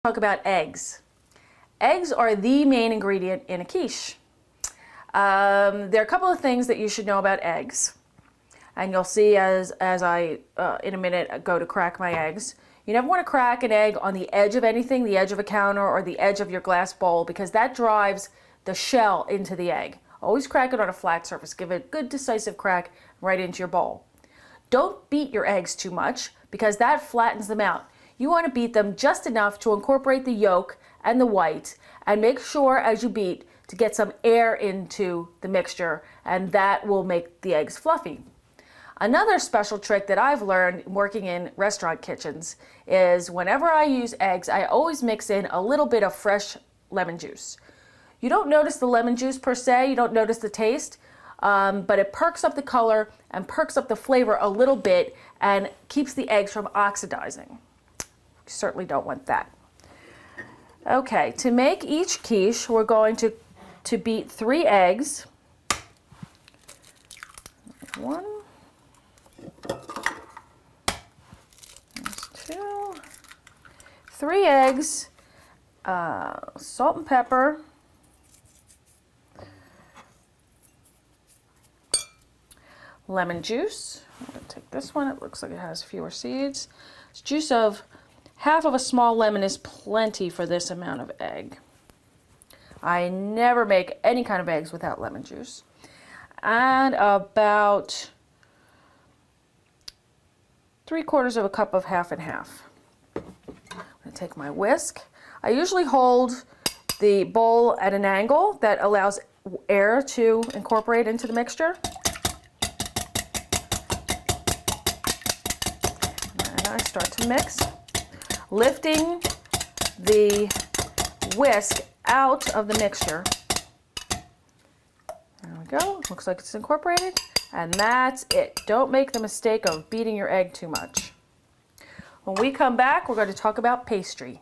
Talk about eggs. Eggs are the main ingredient in a quiche. There are a couple of things that you should know about eggs, and you'll see as I in a minute go to crack my eggs. You never want to crack an egg on the edge of anything, the edge of a counter or the edge of your glass bowl, because that drives the shell into the egg. Always crack it on a flat surface. Give it a good decisive crack right into your bowl. Don't beat your eggs too much because that flattens them out. You want to beat them just enough to incorporate the yolk and the white, and make sure as you beat to get some air into the mixture, and that will make the eggs fluffy. Another special trick that I've learned working in restaurant kitchens is whenever I use eggs, I always mix in a little bit of fresh lemon juice. You don't notice the lemon juice per se, you don't notice the taste, but it perks up the color and perks up the flavor a little bit and keeps the eggs from oxidizing. You certainly don't want that. Okay, to make each quiche, we're going to beat 3 eggs. One. There's 2. 3 eggs, salt and pepper, lemon juice. I'm going to take this one. It looks like it has fewer seeds. It's juice of half of a small lemon is plenty for this amount of egg. I never make any kind of eggs without lemon juice. And about 3/4 of a cup of half and half. I'm going to take my whisk. I usually hold the bowl at an angle that allows air to incorporate into the mixture. And I start to mix, lifting the whisk out of the mixture. There we go. Looks like it's incorporated. And that's it. Don't make the mistake of beating your egg too much. When we come back, we're going to talk about pastry.